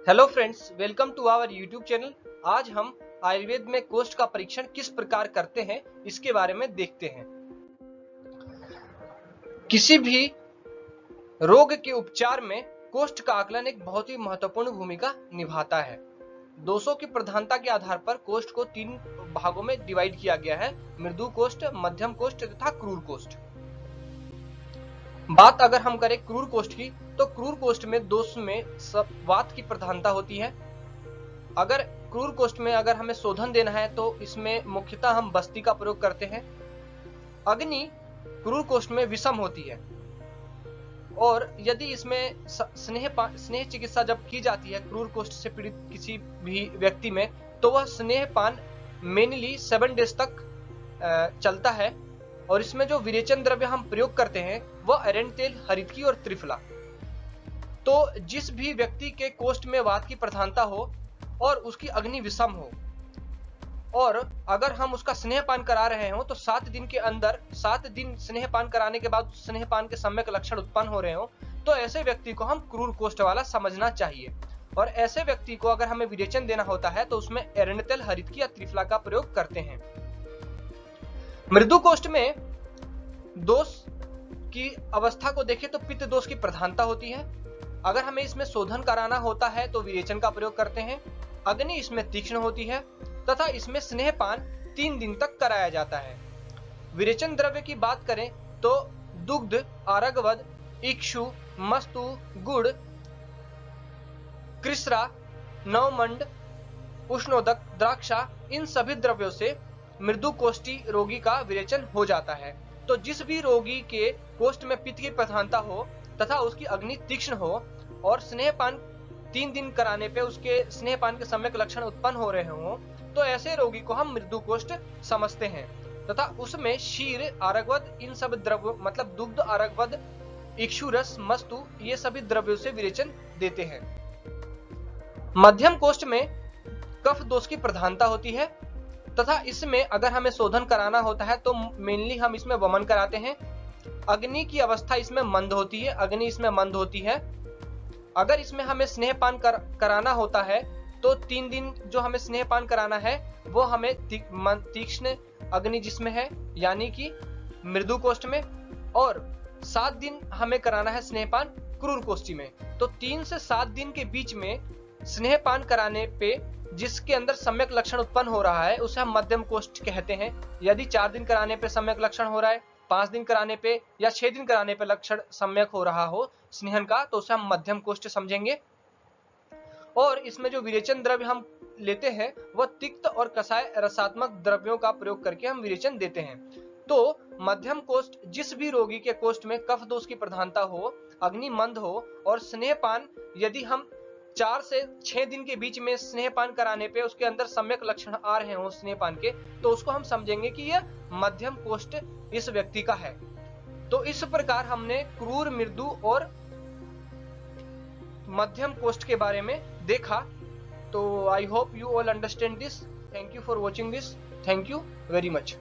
Hello friends, welcome to our YouTube channel. आज हम आयुर्वेद में कोष्ठ का परीक्षण किस प्रकार करते हैं इसके बारे में देखते हैं। किसी भी रोग के उपचार में कोष्ठ का आकलन एक बहुत ही महत्वपूर्ण भूमिका निभाता है। दोषों की प्रधानता के आधार पर कोष्ठ को 3 भागों में डिवाइड किया गया है: मृदु कोष्ठ, मध्यम कोष्ठ तथा क्रूर कोष्ठ। बात अगर हम करें क्रूर कोष्ठ की, तो क्रूर कोष्ठ में दोष में वात की प्रधानता होती है। अगर क्रूर कोष्ठ में अगर हमें शोधन देना है तो इसमें मुख्यतः हम बस्ती का प्रयोग करते हैं। अग्नि क्रूर कोष्ठ में विषम होती है, और यदि इसमें स्नेह चिकित्सा जब की जाती है क्रूर कोष्ठ से पीड़ित किसी भी व्यक्ति में, तो वह स्नेहपान मेनली 7 डेज तक चलता है। और इसमें जो विरेचन द्रव्य हम प्रयोग करते हैं वह अरंड तेल, हरितकी और त्रिफला। तो जिस भी व्यक्ति के कोष्ठ में वात की प्रधानता हो और उसकी अग्नि विषम हो, और अगर हम उसका स्नेहपान करा रहे हो तो 7 दिन के अंदर, 7 दिन स्नेहपान कराने के बाद स्नेहपान के सम्यक लक्षण उत्पन्न हो रहे हो, तो ऐसे व्यक्ति को हम क्रूर कोष्ठ वाला समझना चाहिए। और ऐसे व्यक्ति को अगर हमें विरेचन देना होता है तो उसमें अरंड तेल, हरितकी या त्रिफला का प्रयोग करते हैं। मृदु कोष्ठ में दोष की अवस्था को देखें तो पित्त दोष की प्रधानता होती है। अगर हमें इसमें शोधन कराना होता है तो विरेचन का प्रयोग करते हैं। अग्नि इसमें तीक्ष्ण होती है तथा इसमें स्नेहपान 3 दिन तक कराया जाता है। विरेचन द्रव्य की बात करें तो दुग्ध, आरगवद, इक्षु, मस्तु, गुड़, कृस्रा, नवमंड, उष्णोदक, द्राक्षा, इन सभी द्रव्यों से मृदु कोष्ठी रोगी का विरेचन हो जाता है। तो जिस भी रोगी के कोष्ठ में पित्त की प्रधानता हो तथा उसकी अग्नि तीक्ष्ण हो और स्नेहपान 3 दिन कराने पे उसके स्नेहपान के सम्यक लक्षण उत्पन्न हो रहे हों, तो ऐसे रोगी को हम मृदु कोष्ठ समझते हैं। तथा उसमें क्षीर, आरगवद, इन सब द्रव्यों मतलब दुग्ध, आरगवद, इक्षु रस, मस्तु, ये सभी द्रव्यों से विरेचन देते हैं। मध्यम कोष्ठ में कफ दोष की प्रधानता होती है तथा इसमें अगर हमें शोधन कराना होता है तो मेनली हम इसमें वमन कराते हैं। अग्नि की अवस्था इसमें मंद होती है, अग्नि इसमें मंद होती है। अगर इसमें हमें स्नेहपान कराना होता है तो 3 दिन जो हमें स्नेहपान कराना है वो हमें तीक्ष्ण अग्नि जिसमें है यानी कि मृदु कोष्ठ में, और 7 दिन हमें कराना है स्नेहपान क्रूर कोष्ठी में। तो 3 से 7 दिन के बीच में स्नेहपान कराने पे जिसके अंदर सम्यक लक्षण उत्पन्न हो रहा है उसे हम मध्यम कोष्ठ कहते हैं। यदि 4 दिन कराने पे सम्यक लक्षण हो रहा है, 5 दिन कराने पे या 6 दिन कराने पे लक्षण सम्यक हो रहा हो स्नेहन का, तो उसे हम मध्यम कोष्ठ समझेंगे। और इसमें जो विरेचन द्रव्य हम लेते हैं वह तिक्त और कषाय रसात्मक द्रव्यों का प्रयोग करके हम विरेचन देते हैं। तो मध्यम कोष्ठ जिस भी रोगी के कोष्ठ में कफ दोष की प्रधानता हो, अग्नि मंद हो और स्नेहपान यदि हम 4 से 6 दिन के बीच में स्नेहपान कराने पे उसके अंदर सम्यक लक्षण आ रहे हो स्नेहपान के, तो उसको हम समझेंगे कि यह मध्यम कोष्ठ इस व्यक्ति का है। तो इस प्रकार हमने क्रूर, मृदु और मध्यम कोष्ठ के बारे में देखा। तो I hope you all understand this. Thank you for watching this. Thank you very much.